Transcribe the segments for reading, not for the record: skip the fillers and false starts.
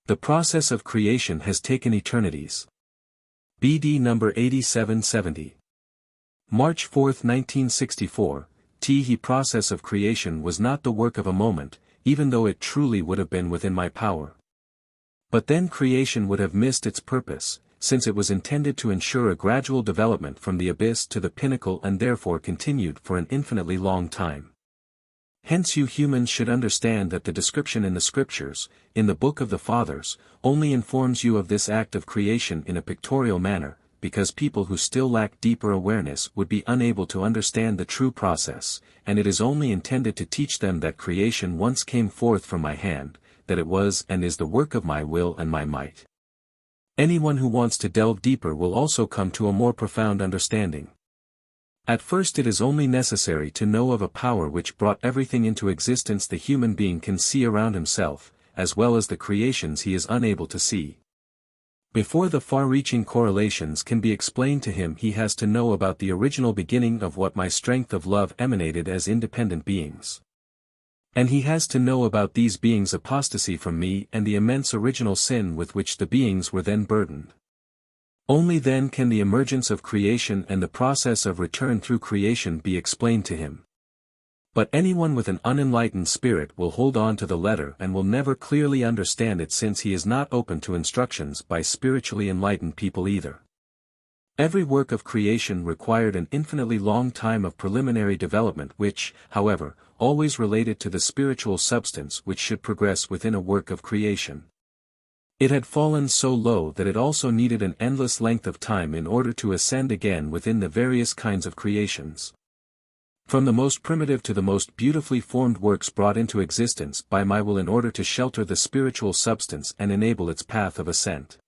The process of creation has taken eternities. BD number 8770. March 4, 1964, The process of creation was not the work of a moment, even though it truly would have been within my power. But then creation would have missed its purpose, since it was intended to ensure a gradual development from the abyss to the pinnacle and therefore continued for an infinitely long time. Hence you humans should understand that the description in the scriptures, in the book of the fathers, only informs you of this act of creation in a pictorial manner, because people who still lack deeper awareness would be unable to understand the true process, and it is only intended to teach them that creation once came forth from my hand, that it was and is the work of my will and my might. Anyone who wants to delve deeper will also come to a more profound understanding. At first it is only necessary to know of a power which brought everything into existence the human being can see around himself, as well as the creations he is unable to see. Before the far-reaching correlations can be explained to him, he has to know about the original beginning of what my strength of love emanated as independent beings. And he has to know about these beings' apostasy from me and the immense original sin with which the beings were then burdened. Only then can the emergence of creation and the process of return through creation be explained to him. But anyone with an unenlightened spirit will hold on to the letter and will never clearly understand it, since he is not open to instructions by spiritually enlightened people either. Every work of creation required an infinitely long time of preliminary development which, however, always related to the spiritual substance which should progress within a work of creation. It had fallen so low that it also needed an endless length of time in order to ascend again within the various kinds of creations. From the most primitive to the most beautifully formed works brought into existence by my will in order to shelter the spiritual substance and enable its path of ascent.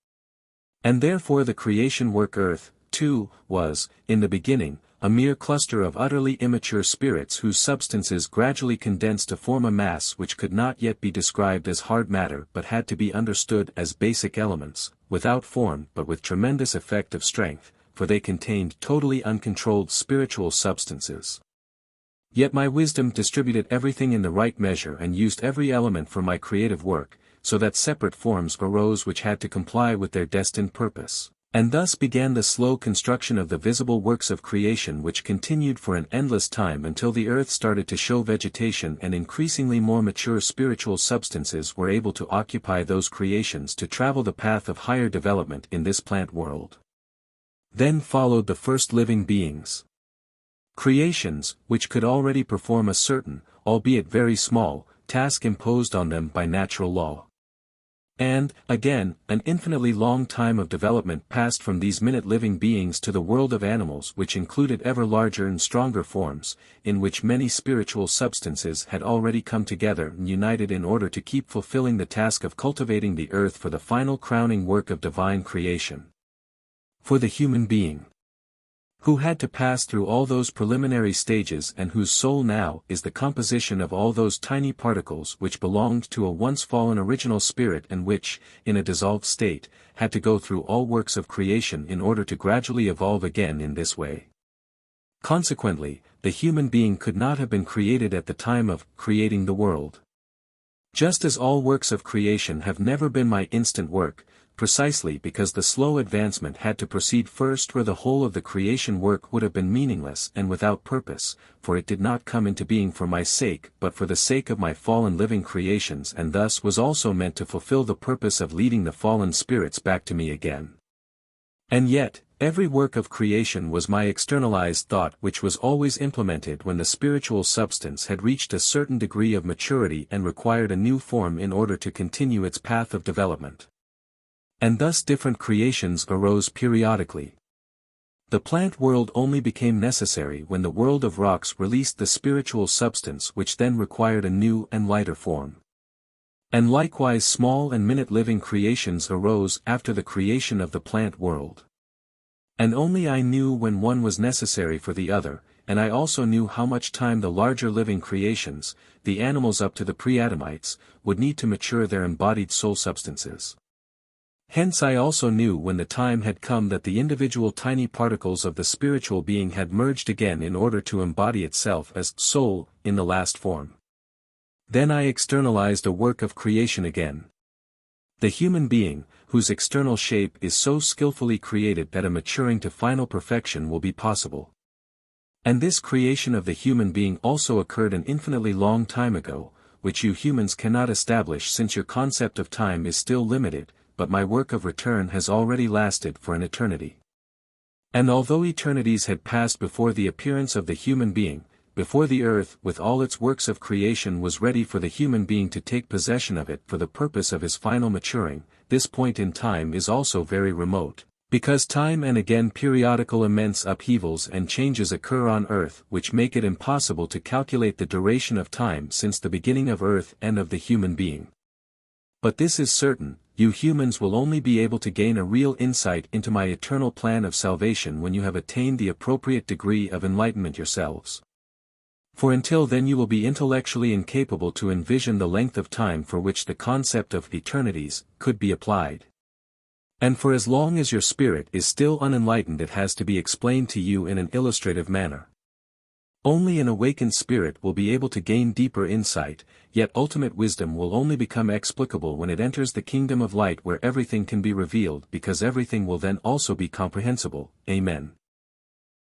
And therefore the creation work earth, too, was, in the beginning, a mere cluster of utterly immature spirits whose substances gradually condensed to form a mass which could not yet be described as hard matter but had to be understood as basic elements, without form but with tremendous effect of strength, for they contained totally uncontrolled spiritual substances. Yet my wisdom distributed everything in the right measure and used every element for my creative work, so that separate forms arose which had to comply with their destined purpose. And thus began the slow construction of the visible works of creation, which continued for an endless time until the earth started to show vegetation and increasingly more mature spiritual substances were able to occupy those creations to travel the path of higher development in this plant world. Then followed the first living beings. Creations, which could already perform a certain, albeit very small, task imposed on them by natural law. And, again, an infinitely long time of development passed from these minute-living beings to the world of animals, which included ever larger and stronger forms, in which many spiritual substances had already come together and united in order to keep fulfilling the task of cultivating the earth for the final crowning work of divine creation. For the human being, who had to pass through all those preliminary stages and whose soul now is the composition of all those tiny particles which belonged to a once fallen original spirit and which, in a dissolved state, had to go through all works of creation in order to gradually evolve again in this way. Consequently, the human being could not have been created at the time of creating the world. Just as all works of creation have never been my instant work, precisely because the slow advancement had to proceed first, where the whole of the creation work would have been meaningless and without purpose, for it did not come into being for my sake but for the sake of my fallen living creations, and thus was also meant to fulfill the purpose of leading the fallen spirits back to me again. And yet, every work of creation was my externalized thought, which was always implemented when the spiritual substance had reached a certain degree of maturity and required a new form in order to continue its path of development. And thus different creations arose periodically. The plant world only became necessary when the world of rocks released the spiritual substance, which then required a new and lighter form. And likewise small and minute-living creations arose after the creation of the plant world. And only I knew when one was necessary for the other, and I also knew how much time the larger living creations, the animals up to the pre-Adamites, would need to mature their embodied soul substances. Hence I also knew when the time had come that the individual tiny particles of the spiritual being had merged again in order to embody itself as soul in the last form. Then I externalized a work of creation again. The human being, whose external shape is so skillfully created that a maturing to final perfection will be possible. And this creation of the human being also occurred an infinitely long time ago, which you humans cannot establish since your concept of time is still limited, but my work of return has already lasted for an eternity. And although eternities had passed before the appearance of the human being, before the earth with all its works of creation was ready for the human being to take possession of it for the purpose of his final maturing, this point in time is also very remote, because time and again periodical immense upheavals and changes occur on earth which make it impossible to calculate the duration of time since the beginning of earth and of the human being. But this is certain, you humans will only be able to gain a real insight into my eternal plan of salvation when you have attained the appropriate degree of enlightenment yourselves. For until then you will be intellectually incapable to envision the length of time for which the concept of eternities could be applied. And for as long as your spirit is still unenlightened it has to be explained to you in an illustrative manner. Only an awakened spirit will be able to gain deeper insight, yet ultimate wisdom will only become explicable when it enters the kingdom of light where everything can be revealed because everything will then also be comprehensible. Amen.